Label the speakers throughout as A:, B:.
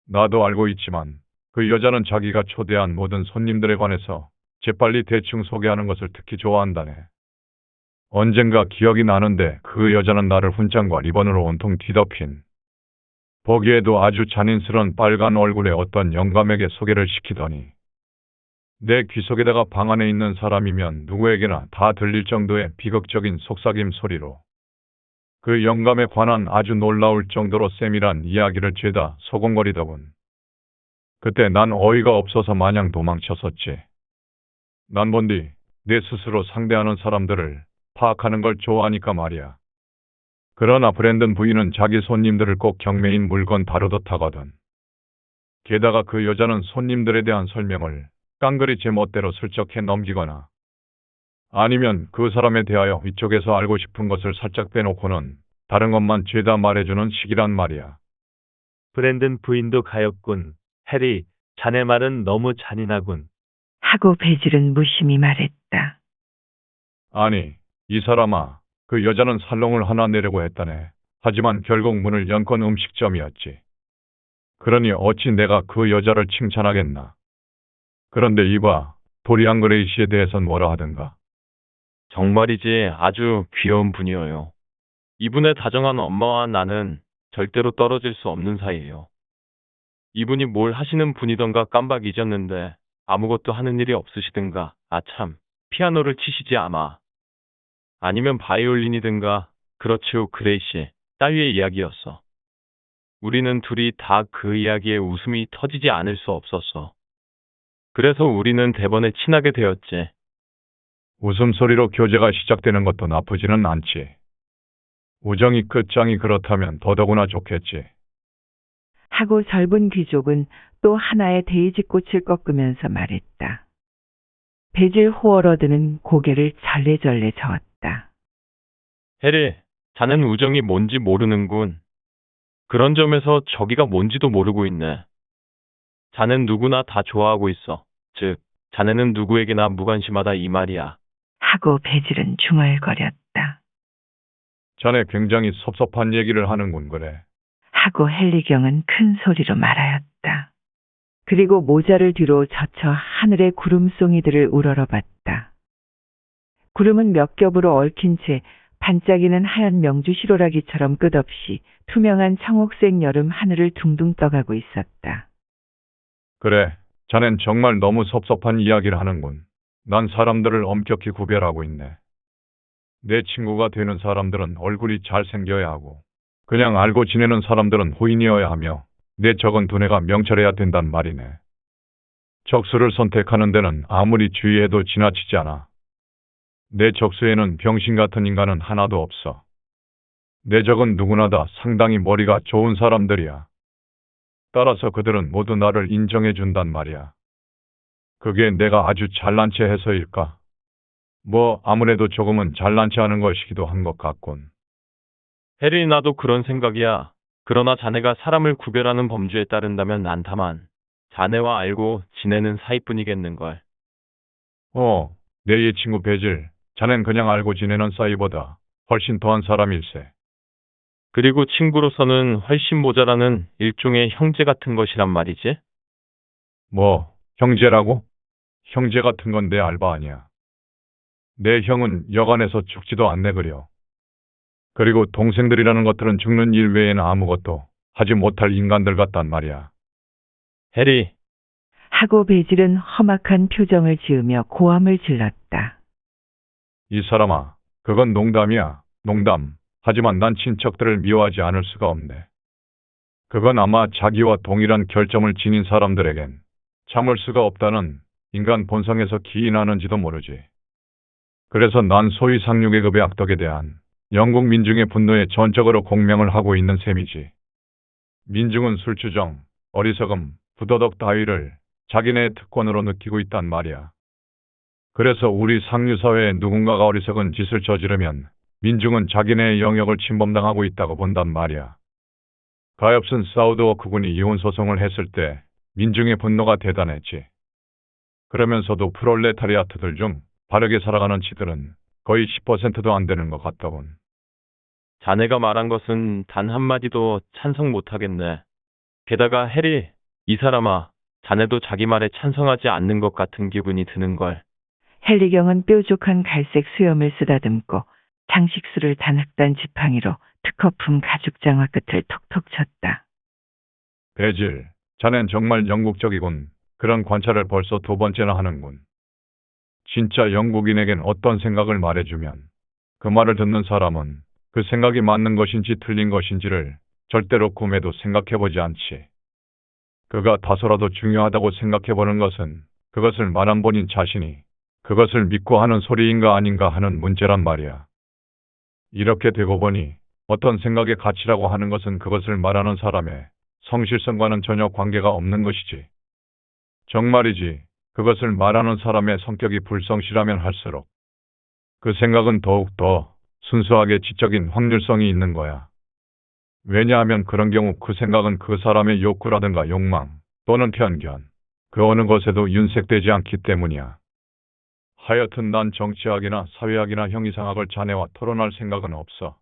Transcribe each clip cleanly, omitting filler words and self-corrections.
A: 나도 알고 있지만 그 여자는 자기가 초대한 모든 손님들에 관해서 재빨리 대충 소개하는 것을 특히 좋아한다네. 언젠가 기억이 나는데 그 여자는 나를 훈장과 리본으로 온통 뒤덮인 보기에도 아주 잔인스런 빨간 얼굴의 어떤 영감에게 소개를 시키더니 내 귀 속에다가 방 안에 있는 사람이면 누구에게나 다 들릴 정도의 비극적인 속삭임 소리로 그 영감에 관한 아주 놀라울 정도로 세밀한 이야기를 죄다 소곤거리더군. 그때 난 어이가 없어서 마냥 도망쳤었지. 난 본디 내 스스로 상대하는 사람들을 파악하는 걸 좋아하니까 말이야. 그러나 브랜든 부인은 자기 손님들을 꼭 경매인 물건 다루듯 하거든. 게다가 그 여자는 손님들에 대한 설명을 깡그리 제 멋대로 슬쩍 해 넘기거나 아니면 그 사람에 대하여 위쪽에서 알고 싶은 것을 살짝 빼놓고는 다른 것만 죄다 말해주는 식이란 말이야.
B: 브랜든 부인도 가엾군. 해리, 자네 말은 너무 잔인하군.
C: 하고 베질은 무심히 말했다.
A: 아니, 이 사람아, 그 여자는 살롱을 하나 내려고 했다네. 하지만 결국 문을 연 건 음식점이었지. 그러니 어찌 내가 그 여자를 칭찬하겠나. 그런데 이봐, 도리안 그레이시에 대해선 뭐라 하든가.
B: 정말이지 아주 귀여운 분이에요. 이분의 다정한 엄마와 나는 절대로 떨어질 수 없는 사이예요. 이분이 뭘 하시는 분이던가 깜빡 잊었는데 아무것도 하는 일이 없으시든가. 아 참, 피아노를 치시지 아마. 아니면 바이올린이든가. 그렇지요, 그레이시. 따위의 이야기였어. 우리는 둘이 다 그 이야기에 웃음이 터지지 않을 수 없었어. 그래서 우리는 대번에 친하게 되었지.
A: 웃음소리로 교제가 시작되는 것도 나쁘지는 않지. 우정이 끝장이 그렇다면 더더구나 좋겠지.
C: 하고 젊은 귀족은 또 하나의 데이지꽃을 꺾으면서 말했다. 베질 호어러드는 고개를 절레절레 저었다.
B: 해리, 자넨 우정이 뭔지 모르는군. 그런 점에서 저기가 뭔지도 모르고 있네. 자넨 누구나 다 좋아하고 있어. 즉, 자네는 누구에게나 무관심하다 이 말이야.
C: 하고 베질은 중얼거렸다.
A: 자네 굉장히 섭섭한 얘기를 하는군 그래.
C: 하고 헨리경은 큰 소리로 말하였다. 그리고 모자를 뒤로 젖혀 하늘의 구름송이들을 우러러봤다. 구름은 몇 겹으로 얽힌 채 반짝이는 하얀 명주 시로라기처럼 끝없이 투명한 청옥색 여름 하늘을 둥둥 떠가고 있었다.
A: 그래, 자넨 정말 너무 섭섭한 이야기를 하는군. 난 사람들을 엄격히 구별하고 있네. 내 친구가 되는 사람들은 얼굴이 잘생겨야 하고 그냥 알고 지내는 사람들은 호인이어야 하며 내 적은 두뇌가 명철해야 된단 말이네. 적수를 선택하는 데는 아무리 주의해도 지나치지 않아. 내 적수에는 병신 같은 인간은 하나도 없어. 내 적은 누구나 다 상당히 머리가 좋은 사람들이야. 따라서 그들은 모두 나를 인정해 준단 말이야. 그게 내가 아주 잘난 체 해서일까? 뭐 아무래도 조금은 잘난 체 하는 것이기도 한 것 같군.
B: 해리, 나도 그런 생각이야. 그러나 자네가 사람을 구별하는 범주에 따른다면 난 다만 자네와 알고 지내는 사이뿐이겠는걸.
A: 내 이 친구 베질, 자넨 그냥 알고 지내는 사이보다 훨씬 더한 사람일세.
B: 그리고 친구로서는 훨씬 모자라는 일종의 형제 같은 것이란 말이지.
A: 뭐, 형제라고? 형제 같은 건 내 알바 아니야. 내 형은 여간해서 죽지도 않네 그려. 그리고 동생들이라는 것들은 죽는 일 외에는 아무것도 하지 못할 인간들 같단 말이야.
B: 해리,
C: 하고 베질은 험악한 표정을 지으며 고함을 질렀다.
A: 이 사람아, 그건 농담이야. 농담. 하지만 난 친척들을 미워하지 않을 수가 없네. 그건 아마 자기와 동일한 결점을 지닌 사람들에겐 참을 수가 없다는 인간 본성에서 기인하는지도 모르지. 그래서 난 소위 상류계급의 악덕에 대한 영국 민중의 분노에 전적으로 공명을 하고 있는 셈이지. 민중은 술주정, 어리석음, 부도덕 따위를 자기네의 특권으로 느끼고 있단 말이야. 그래서 우리 상류사회에 누군가가 어리석은 짓을 저지르면 민중은 자기네의 영역을 침범당하고 있다고 본단 말이야. 가엾은 사우드워크 군이 이혼소송을 했을 때 민중의 분노가 대단했지. 그러면서도 프롤레타리아트들 중 바르게 살아가는 치들은 거의 10%도 안 되는 것 같더군.
B: 자네가 말한 것은 단 한마디도 찬성 못하겠네. 게다가 해리, 이 사람아, 자네도 자기 말에 찬성하지 않는 것 같은 기분이 드는걸.
C: 헨리경은 뾰족한 갈색 수염을 쓰다듬고 장식술을 단학단 지팡이로 특허품 가죽 장화 끝을 톡톡 쳤다.
A: 베질, 자넨 정말 영국적이군. 그런 관찰을 벌써 두 번째나 하는군. 진짜 영국인에겐 어떤 생각을 말해주면 그 말을 듣는 사람은 그 생각이 맞는 것인지 틀린 것인지를 절대로 꿈에도 생각해보지 않지. 그가 다소라도 중요하다고 생각해보는 것은 그것을 말한 본인 자신이 그것을 믿고 하는 소리인가 아닌가 하는 문제란 말이야. 이렇게 되고 보니 어떤 생각의 가치라고 하는 것은 그것을 말하는 사람의 성실성과는 전혀 관계가 없는 것이지. 정말이지, 그것을 말하는 사람의 성격이 불성실하면 할수록 그 생각은 더욱 더 순수하게 지적인 확률성이 있는 거야. 왜냐하면 그런 경우 그 생각은 그 사람의 욕구라든가 욕망 또는 편견, 그 어느 것에도 윤색되지 않기 때문이야. 하여튼 난 정치학이나 사회학이나 형이상학을 자네와 토론할 생각은 없어.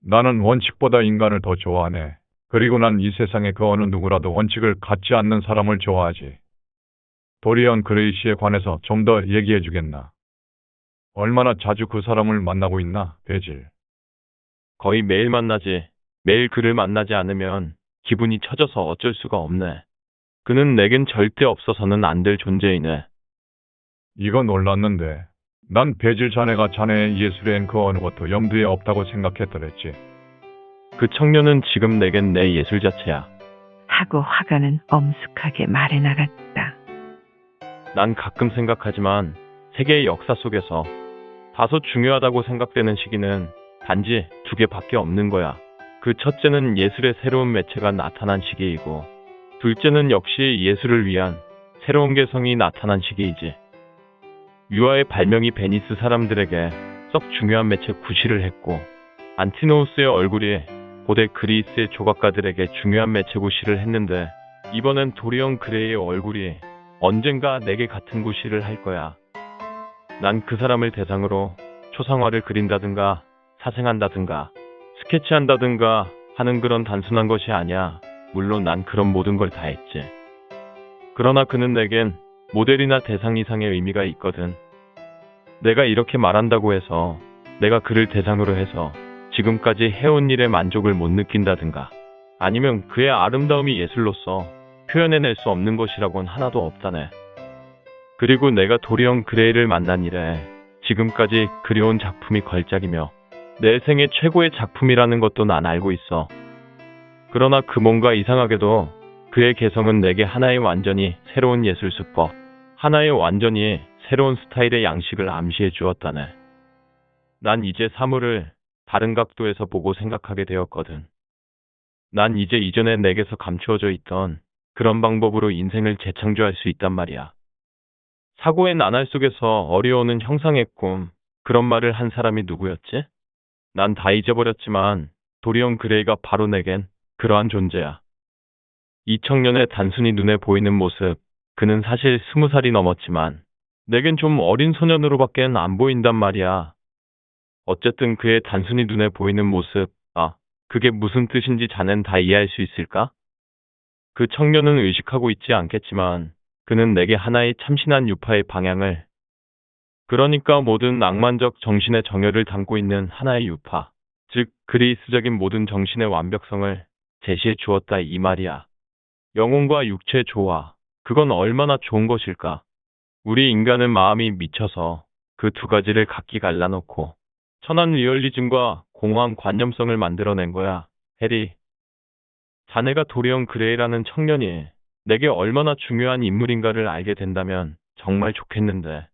A: 나는 원칙보다 인간을 더 좋아하네. 그리고 난 이 세상의 그 어느 누구라도 원칙을 갖지 않는 사람을 좋아하지. 도리언 그레이 씨에 관해서 좀 더 얘기해 주겠나? 얼마나 자주 그 사람을 만나고 있나, 베질?
B: 거의 매일 만나지. 매일 그를 만나지 않으면 기분이 처져서 어쩔 수가 없네. 그는 내겐 절대 없어서는 안 될 존재이네.
A: 이거 놀랐는데. 난 베질 자네가 자네의 예술엔 그 어느 것도 염두에 없다고 생각했더랬지.
B: 그 청년은 지금 내겐 내 예술 자체야.
C: 하고 화가는 엄숙하게 말해 나갔다.
B: 난 가끔 생각하지만 세계의 역사 속에서 다소 중요하다고 생각되는 시기는 단지 두 개밖에 없는 거야. 그 첫째는 예술의 새로운 매체가 나타난 시기이고, 둘째는 역시 예술을 위한 새로운 개성이 나타난 시기이지. 유화의 발명이 베니스 사람들에게 썩 중요한 매체 구실을 했고, 안티노우스의 얼굴이 고대 그리스의 조각가들에게 중요한 매체 구실을 했는데, 이번엔 도리언 그레이의 얼굴이 언젠가 내게 같은 구실을 할 거야. 난 그 사람을 대상으로 초상화를 그린다든가 사생한다든가 스케치한다든가 하는 그런 단순한 것이 아니야. 물론 난 그런 모든 걸 다 했지. 그러나 그는 내겐 모델이나 대상 이상의 의미가 있거든. 내가 이렇게 말한다고 해서 내가 그를 대상으로 해서 지금까지 해온 일에 만족을 못 느낀다든가 아니면 그의 아름다움이 예술로서 표현해낼 수 없는 것이라고는 하나도 없다네. 그리고 내가 도리언 그레이를 만난 이래 지금까지 그려온 작품이 걸작이며 내 생애 최고의 작품이라는 것도 난 알고 있어. 그러나 그 뭔가 이상하게도 그의 개성은 내게 하나의 완전히 새로운 예술 수법, 하나의 완전히 새로운 스타일의 양식을 암시해 주었다네. 난 이제 사물을 다른 각도에서 보고 생각하게 되었거든. 난 이제 이전에 내게서 감추어져 있던 그런 방법으로 인생을 재창조할 수 있단 말이야. 사고의 나날 속에서 어려오는 형상의 꿈, 그런 말을 한 사람이 누구였지? 난 다 잊어버렸지만 도리언 그레이가 바로 내겐 그러한 존재야. 이 청년의 단순히 눈에 보이는 모습, 그는 사실 20살이 넘었지만 내겐 좀 어린 소년으로밖에 안 보인단 말이야. 어쨌든 그의 단순히 눈에 보이는 모습, 그게 무슨 뜻인지 자넨 다 이해할 수 있을까? 그 청년은 의식하고 있지 않겠지만 그는 내게 하나의 참신한 유파의 방향을, 그러니까 모든 낭만적 정신의 정열을 담고 있는 하나의 유파, 즉 그리스적인 모든 정신의 완벽성을 제시해 주었다 이 말이야. 영혼과 육체의 조화, 그건 얼마나 좋은 것일까? 우리 인간은 마음이 미쳐서 그 두 가지를 각기 갈라놓고 천한 리얼리즘과 공허한 관념성을 만들어낸 거야, 해리. 자네가 도리언 그레이라는 청년이 내게 얼마나 중요한 인물인가를 알게 된다면 정말 좋겠는데.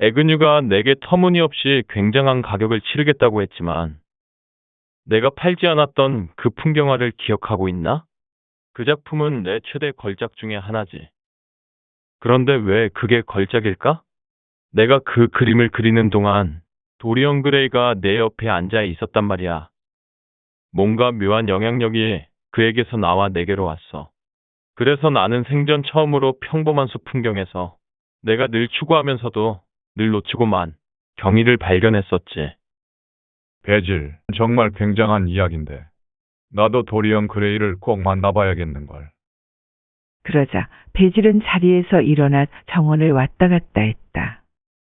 B: 에그뉴가 내게 터무니없이 굉장한 가격을 치르겠다고 했지만 내가 팔지 않았던 그 풍경화를 기억하고 있나? 그 작품은 내 최대 걸작 중에 하나지. 그런데 왜 그게 걸작일까? 내가 그 그림을 그리는 동안 도리언 그레이가 내 옆에 앉아 있었단 말이야. 뭔가 묘한 영향력이 그에게서 나와 내게로 왔어. 그래서 나는 생전 처음으로 평범한 숲 풍경에서 내가 늘 추구하면서도 늘 놓치고만 경이를 발견했었지.
A: 베질, 정말 굉장한 이야기인데. 나도 도리언 그레이를 꼭 만나봐야겠는걸.
C: 그러자 배질은 자리에서 일어나 정원을 왔다 갔다 했다.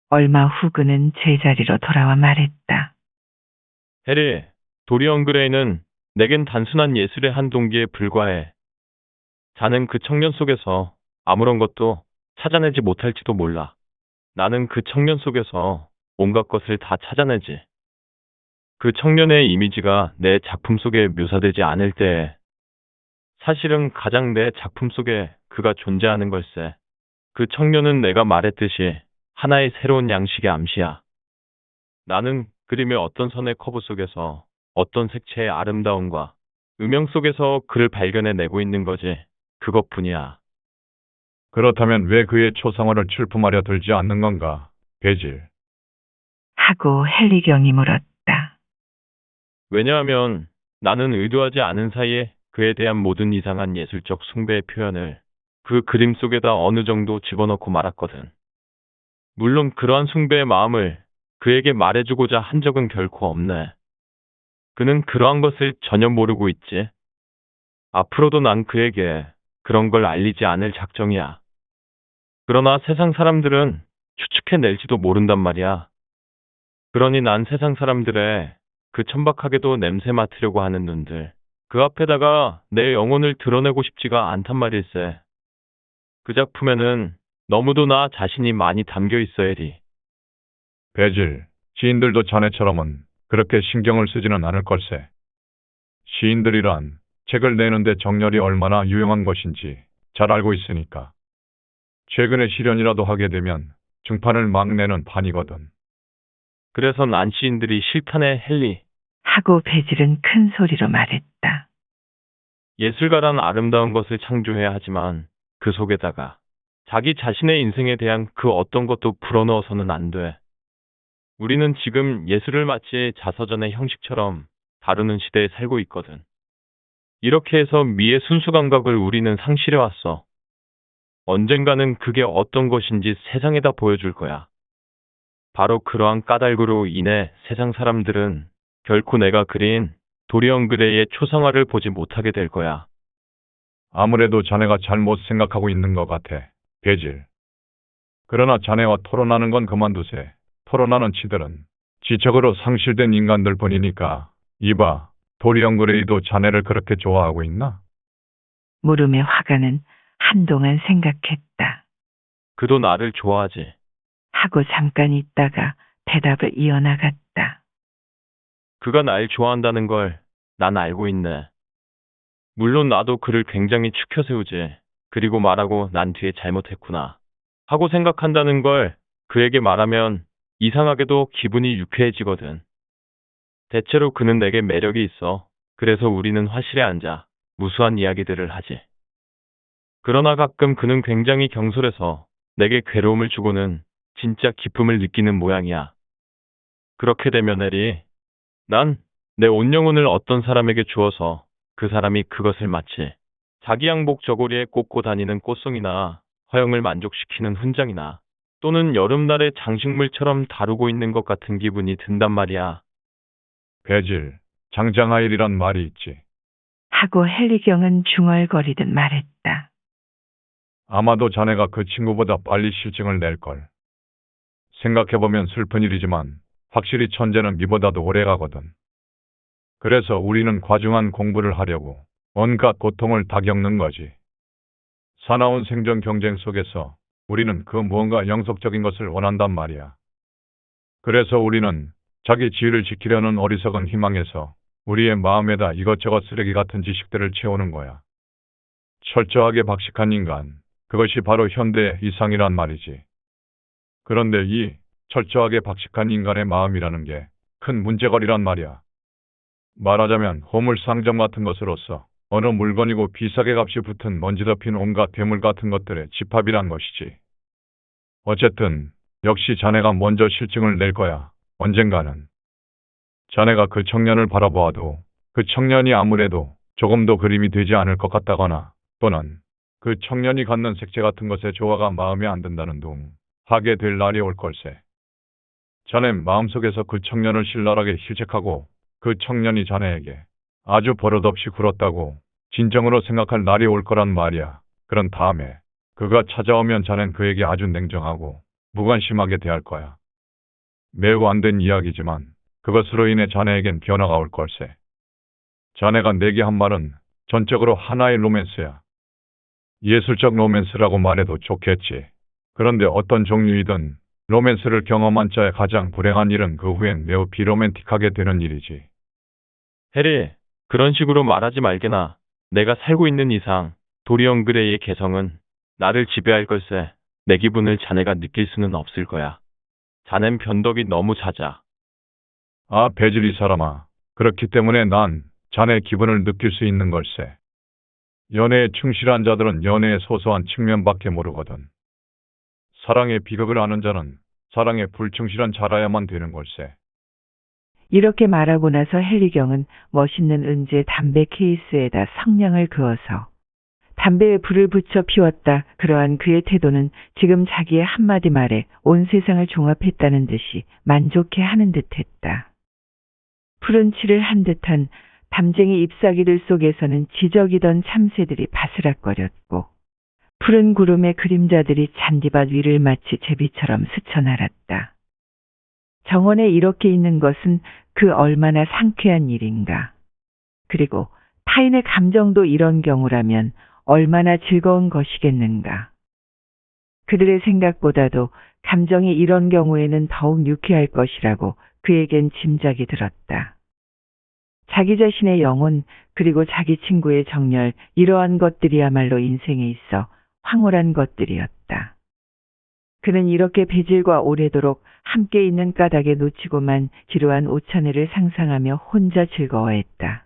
C: 얼마 후 그는 제자리로 돌아와 말했다.
B: 해리, 도리언 그레이는 내겐 단순한 예술의 한 동기에 불과해. 자는 그 청년 속에서 아무런 것도 찾아내지 못할지도 몰라. 나는 그 청년 속에서 온갖 것을 다 찾아내지. 그 청년의 이미지가 내 작품 속에 묘사되지 않을 때 사실은 가장 내 작품 속에 그가 존재하는 걸세. 그 청년은 내가 말했듯이 하나의 새로운 양식의 암시야. 나는 그림의 어떤 선의 커브 속에서 어떤 색채의 아름다움과 음영 속에서 그를 발견해내고 있는 거지. 그것뿐이야.
A: 그렇다면 왜 그의 초상화를 출품하려 들지 않는 건가, 배질?
C: 하고 헨리경이 물었다.
B: 왜냐하면 나는 의도하지 않은 사이에 그에 대한 모든 이상한 예술적 숭배의 표현을 그 그림 속에다 어느 정도 집어넣고 말았거든. 물론 그러한 숭배의 마음을 그에게 말해주고자 한 적은 결코 없네. 그는 그러한 것을 전혀 모르고 있지. 앞으로도 난 그에게 그런 걸 알리지 않을 작정이야. 그러나 세상 사람들은 추측해낼지도 모른단 말이야. 그러니 난 세상 사람들의 그 천박하게도 냄새 맡으려고 하는 눈들, 그 앞에다가 내 영혼을 드러내고 싶지가 않단 말일세. 그 작품에는 너무도 나 자신이 많이 담겨 있어, 해리.
A: 배질, 시인들도 자네처럼은 그렇게 신경을 쓰지는 않을 걸세. 시인들이란 책을 내는데 정열이 얼마나 유용한 것인지 잘 알고 있으니까. 최근에 실연이라도 하게 되면 중판을 막 내는 판이거든.
B: 그래서 난 시인들이 싫다네, 헨리.
C: 하고 배질은 큰 소리로 말했다.
B: 예술가란 아름다운 것을 창조해야 하지만 그 속에다가 자기 자신의 인생에 대한 그 어떤 것도 불어넣어서는 안 돼. 우리는 지금 예술을 마치 자서전의 형식처럼 다루는 시대에 살고 있거든. 이렇게 해서 미의 순수 감각을 우리는 상실해왔어. 언젠가는 그게 어떤 것인지 세상에다 보여줄 거야. 바로 그러한 까닭으로 인해 세상 사람들은 결코 내가 그린 도리언 그레이의 초상화를 보지 못하게 될 거야.
A: 아무래도 자네가 잘못 생각하고 있는 것 같아, 배질. 그러나 자네와 토론하는 건 그만두세. 토론하는 치들은 지적으로 상실된 인간들 뿐이니까. 이봐, 도리언 그레이도 자네를 그렇게 좋아하고 있나?
C: 물음에 화가는 한동안 생각했다.
B: 그도 나를 좋아하지.
C: 하고 잠깐 있다가 대답을 이어나갔다.
B: 그가 날 좋아한다는 걸 난 알고 있네. 물론 나도 그를 굉장히 추켜 세우지. 그리고 말하고 난 뒤에 잘못했구나 하고 생각한다는 걸 그에게 말하면 이상하게도 기분이 유쾌해지거든. 대체로 그는 내게 매력이 있어. 그래서 우리는 화실에 앉아 무수한 이야기들을 하지. 그러나 가끔 그는 굉장히 경솔해서 내게 괴로움을 주고는 진짜 기쁨을 느끼는 모양이야. 그렇게 되면 해리, 난 내 온 영혼을 어떤 사람에게 주어서 그 사람이 그것을 마치 자기 양복 저고리에 꽂고 다니는 꽃송이나 허영을 만족시키는 훈장이나 또는 여름날의 장식물처럼 다루고 있는 것 같은 기분이 든단 말이야.
A: 배질, 장장하일이란 말이 있지.
C: 하고 헨리경은 중얼거리듯 말했다.
A: 아마도 자네가 그 친구보다 빨리 실증을 낼걸. 생각해보면 슬픈 일이지만 확실히 천재는 미보다도 오래 가거든. 그래서 우리는 과중한 공부를 하려고 온갖 고통을 다 겪는 거지. 사나운 생존 경쟁 속에서 우리는 그 무언가 영속적인 것을 원한단 말이야. 그래서 우리는 자기 지위를 지키려는 어리석은 희망에서 우리의 마음에다 이것저것 쓰레기 같은 지식들을 채우는 거야. 철저하게 박식한 인간, 그것이 바로 현대의 이상이란 말이지. 그런데 이 철저하게 박식한 인간의 마음이라는 게 큰 문제거리란 말이야. 말하자면 호물상점 같은 것으로서 어느 물건이고 비싸게 값이 붙은 먼지 덮인 온갖 괴물 같은 것들의 집합이란 것이지. 어쨌든 역시 자네가 먼저 실증을 낼 거야. 언젠가는. 자네가 그 청년을 바라보아도 그 청년이 아무래도 조금도 그림이 되지 않을 것 같다거나 또는 그 청년이 갖는 색채 같은 것에 조화가 마음에 안 든다는 둥 하게 될 날이 올 걸세. 자네 마음속에서 그 청년을 신랄하게 실책하고 그 청년이 자네에게 아주 버릇없이 굴었다고 진정으로 생각할 날이 올 거란 말이야. 그런 다음에 그가 찾아오면 자넨 그에게 아주 냉정하고 무관심하게 대할 거야. 매우 안 된 이야기지만 그것으로 인해 자네에겐 변화가 올 걸세. 자네가 내게 한 말은 전적으로 하나의 로맨스야. 예술적 로맨스라고 말해도 좋겠지. 그런데 어떤 종류이든 로맨스를 경험한 자의 가장 불행한 일은 그 후엔 매우 비로맨틱하게 되는 일이지.
B: 해리, 그런 식으로 말하지 말게나. 내가 살고 있는 이상 도리언 그레이의 개성은 나를 지배할 걸세. 내 기분을 자네가 느낄 수는 없을 거야. 자넨 변덕이 너무 잦아.
A: 아, 베질 이 사람아. 그렇기 때문에 난 자네 기분을 느낄 수 있는 걸세. 연애에 충실한 자들은 연애의 소소한 측면밖에 모르거든. 사랑의 비극을 아는 자는 사랑에 불충실한 자라야만 되는 걸세.
C: 이렇게 말하고 나서 헨리경은 멋있는 은재 담배 케이스에다 성냥을 그어서 담배에 불을 붙여 피웠다. 그러한 그의 태도는 지금 자기의 한마디 말에 온 세상을 종합했다는 듯이 만족해 하는 듯했다. 푸른 칠을 한 듯한 담쟁이 잎사귀들 속에서는 지저귀던 참새들이 바스락거렸고 푸른 구름의 그림자들이 잔디밭 위를 마치 제비처럼 스쳐날았다. 정원에 이렇게 있는 것은 그 얼마나 상쾌한 일인가. 그리고 타인의 감정도 이런 경우라면 얼마나 즐거운 것이겠는가. 그들의 생각보다도 감정이 이런 경우에는 더욱 유쾌할 것이라고 그에겐 짐작이 들었다. 자기 자신의 영혼 그리고 자기 친구의 정열 이러한 것들이야말로 인생에 있어 황홀한 것들이었다. 그는 이렇게 베질과 오래도록 함께 있는 까닭에 놓치고만 지루한 오찬회를 상상하며 혼자 즐거워했다.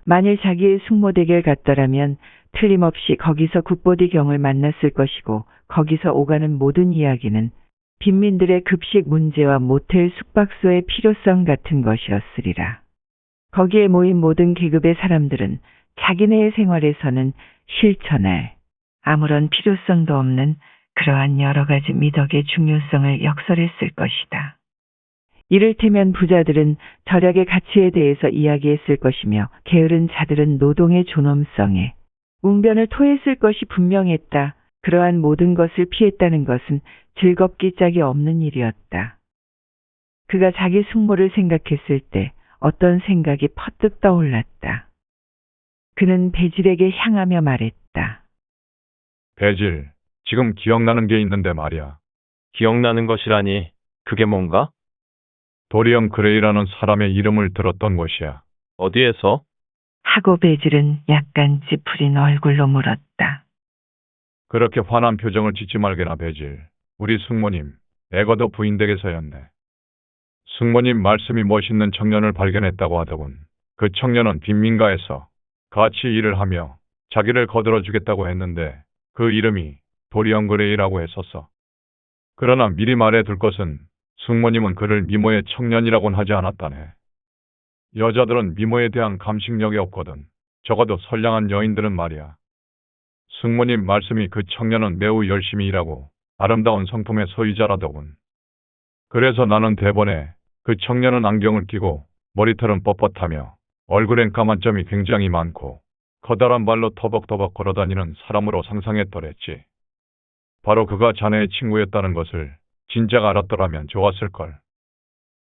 C: 만일 자기의 숙모댁에 갔더라면 틀림없이 거기서 국보디 경을 만났을 것이고 거기서 오가는 모든 이야기는 빈민들의 급식 문제와 모텔 숙박소의 필요성 같은 것이었으리라. 거기에 모인 모든 계급의 사람들은 자기네의 생활에서는 실천할 아무런 필요성도 없는 그러한 여러 가지 미덕의 중요성을 역설했을 것이다. 이를테면 부자들은 절약의 가치에 대해서 이야기했을 것이며 게으른 자들은 노동의 존엄성에 웅변을 토했을 것이 분명했다. 그러한 모든 것을 피했다는 것은 즐겁기 짝이 없는 일이었다. 그가 자기 숙모를 생각했을 때 어떤 생각이 퍼뜩 떠올랐다. 그는 베질에게 향하며 말했다.
A: 베질, 지금 기억나는 게 있는데 말이야.
B: 기억나는 것이라니, 그게 뭔가?
A: 도리언 그레이라는 사람의 이름을 들었던 것이야.
B: 어디에서?
C: 하고 베질은 약간 찌푸린 얼굴로 물었다.
A: 그렇게 화난 표정을 짓지 말게나 베질. 우리 숙모님, 에거더 부인 댁에서였네. 숙모님 말씀이 멋있는 청년을 발견했다고 하더군. 그 청년은 빈민가에서 같이 일을 하며 자기를 거들어 주겠다고 했는데 그 이름이 도리언 그레이라고 했었어. 그러나 미리 말해둘 것은 숙모님은 그를 미모의 청년이라고는 하지 않았다네. 여자들은 미모에 대한 감식력이 없거든. 적어도 선량한 여인들은 말이야. 숙모님 말씀이 그 청년은 매우 열심히 일하고 아름다운 성품의 소유자라더군. 그래서 나는 대번에 그 청년은 안경을 끼고 머리털은 뻣뻣하며 얼굴엔 까만 점이 굉장히 많고 커다란 발로 터벅터벅 걸어다니는 사람으로 상상했더랬지. 바로 그가 자네의 친구였다는 것을 진작 알았더라면 좋았을걸.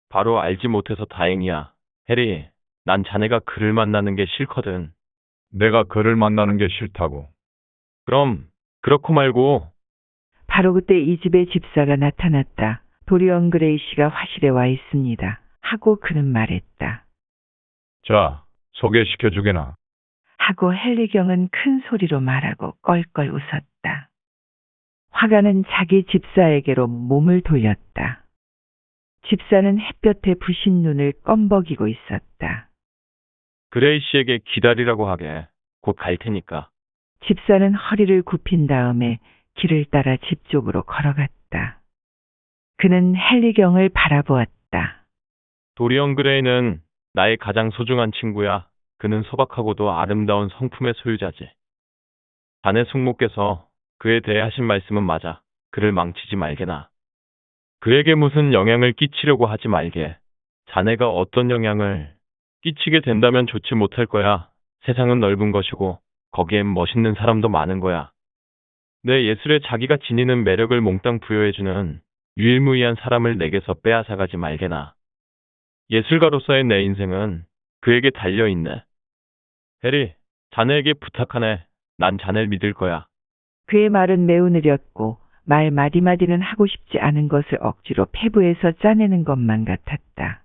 B: 바로 알지 못해서 다행이야. 해리, 난 자네가 그를 만나는 게 싫거든.
A: 내가 그를 만나는 게 싫다고.
B: 그럼, 그렇고 말고,
C: 바로 그때 이 집의 집사가 나타났다. 도리언 그레이 씨가 화실에 와 있습니다. 하고 그는 말했다.
A: 자, 소개시켜주게나.
C: 하고 헨리경은 큰 소리로 말하고 껄껄 웃었다. 화가는 자기 집사에게로 몸을 돌렸다. 집사는 햇볕에 부신 눈을 껌벅이고 있었다.
B: 그레이 씨에게 기다리라고 하게. 곧 갈 테니까.
C: 집사는 허리를 굽힌 다음에 길을 따라 집 쪽으로 걸어갔다. 그는 헨리경을 바라보았다.
B: 도리언 그레이는 나의 가장 소중한 친구야. 그는 소박하고도 아름다운 성품의 소유자지. 자네 숙모께서 그에 대해 하신 말씀은 맞아. 그를 망치지 말게나. 그에게 무슨 영향을 끼치려고 하지 말게. 자네가 어떤 영향을 끼치게 된다면 좋지 못할 거야. 세상은 넓은 것이고 거기엔 멋있는 사람도 많은 거야. 내 예술에 자기가 지니는 매력을 몽땅 부여해주는 유일무이한 사람을 내게서 빼앗아가지 말게나. 예술가로서의 내 인생은 그에게 달려있네. 해리, 자네에게 부탁하네. 난 자네를 믿을 거야.
C: 그의 말은 매우 느렸고 말 마디마디는 하고 싶지 않은 것을 억지로 폐부해서 짜내는 것만 같았다.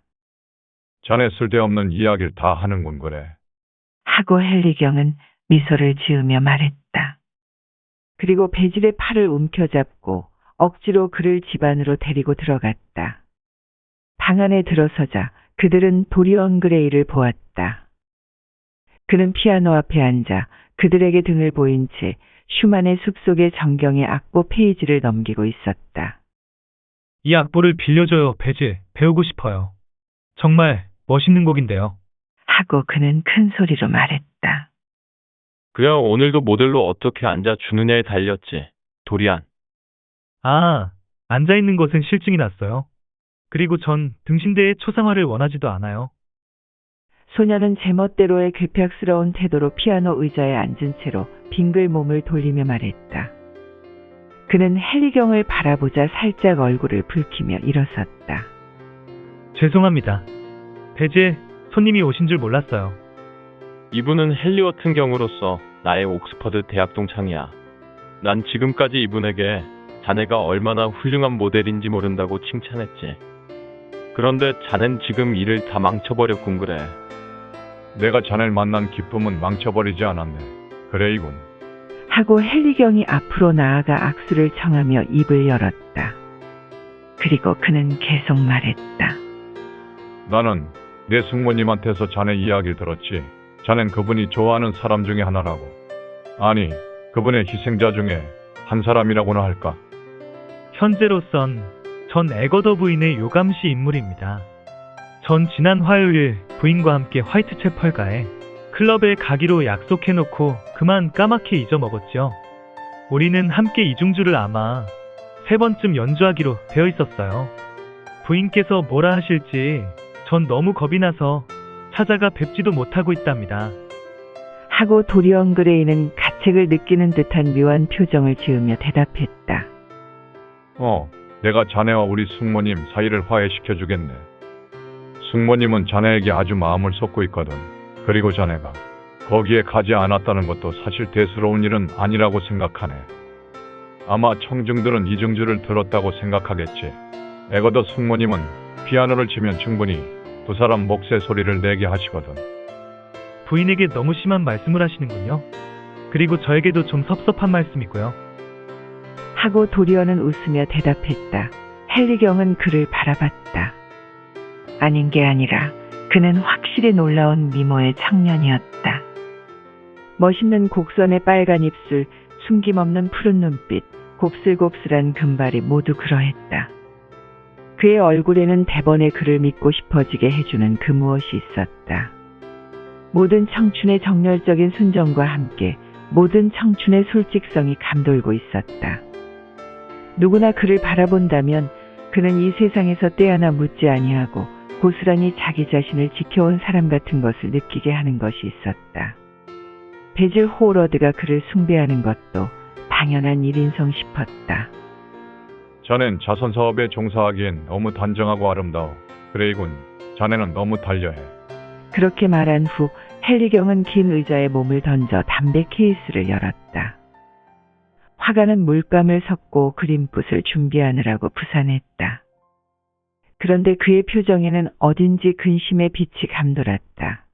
A: 자네 쓸데없는 이야기를 다 하는군 그래.
C: 하고 헨리경은 미소를 지으며 말했다. 그리고 배질의 팔을 움켜잡고 억지로 그를 집 안으로 데리고 들어갔다. 방 안에 들어서자 그들은 도리언 그레이를 보았다. 그는 피아노 앞에 앉아 그들에게 등을 보인 채 슈만의 숲속의 정경의 악보 페이지를 넘기고 있었다.
D: 이 악보를 빌려줘요, 배지. 배우고 싶어요. 정말 멋있는 곡인데요.
C: 하고 그는 큰 소리로 말했다.
B: 그야 오늘도 모델로 어떻게 앉아주느냐에 달렸지. 도리안.
D: 아, 앉아있는 것은 실증이 났어요. 그리고 전 등신대의 초상화를 원하지도 않아요.
C: 소녀는 제멋대로의 괴팍스러운 태도로 피아노 의자에 앉은 채로 빙글 몸을 돌리며 말했다. 그는 헨리경을 바라보자 살짝 얼굴을 붉히며 일어섰다.
D: 죄송합니다. 배지에 손님이 오신 줄 몰랐어요.
B: 이분은 헨리워튼 경으로서 나의 옥스퍼드 대학 동창이야. 난 지금까지 이분에게 자네가 얼마나 훌륭한 모델인지 모른다고 칭찬했지. 그런데 자넨 지금 일을 다 망쳐버렸군 그래.
A: 내가 자네를 만난 기쁨은 망쳐버리지 않았네. 그레이군.
C: 하고 헨리경이 앞으로 나아가 악수를 청하며 입을 열었다. 그리고 그는 계속 말했다.
A: 나는 내 숙모님한테서 자네 이야기를 들었지. 자넨 그분이 좋아하는 사람 중에 하나라고. 아니, 그분의 희생자 중에 한 사람이라고나 할까?
D: 현재로선 전 에거더 부인의 요감시 인물입니다. 전 지난 화요일 부인과 함께 화이트채펄가에 클럽에 가기로 약속해놓고 그만 까맣게 잊어먹었죠. 우리는 함께 이중주를 아마 3번쯤 연주하기로 되어 있었어요. 부인께서 뭐라 하실지 전 너무 겁이 나서 찾아가 뵙지도 못하고 있답니다.
C: 하고 도리언 그레이는 가책을 느끼는 듯한 묘한 표정을 지으며 대답했다.
A: 내가 자네와 우리 숙모님 사이를 화해시켜주겠네. 숙모님은 자네에게 아주 마음을 쏟고 있거든. 그리고 자네가 거기에 가지 않았다는 것도 사실 대수로운 일은 아니라고 생각하네. 아마 청중들은 이중주를 들었다고 생각하겠지. 에거더 숙모님은 피아노를 치면 충분히 두 사람 몫의 소리를 내게 하시거든.
D: 부인에게 너무 심한 말씀을 하시는군요. 그리고 저에게도 좀 섭섭한 말씀이고요.
C: 하고 도리언은 웃으며 대답했다. 헨리경은 그를 바라봤다. 아닌 게 아니라 그는 확실히 놀라운 미모의 청년이었다. 멋있는 곡선의 빨간 입술, 숨김없는 푸른 눈빛, 곱슬곱슬한 금발이 모두 그러했다. 그의 얼굴에는 대번에 그를 믿고 싶어지게 해주는 그 무엇이 있었다. 모든 청춘의 정열적인 순정과 함께 모든 청춘의 솔직성이 감돌고 있었다. 누구나 그를 바라본다면 그는 이 세상에서 때 하나 묻지 아니하고 고스란히 자기 자신을 지켜온 사람 같은 것을 느끼게 하는 것이 있었다. 배질 호러드가 그를 숭배하는 것도 당연한 일인성 싶었다.
A: 자넨 자선사업에 종사하기엔 너무 단정하고 아름다워. 그레이군, 자네는 너무 달려해.
C: 그렇게 말한 후 헨리경은 긴 의자에 몸을 던져 담배 케이스를 열었다. 화가는 물감을 섞고 그림붓을 준비하느라고 부산했다. 그런데 그의 표정에는 어딘지 근심의 빛이 감돌았다.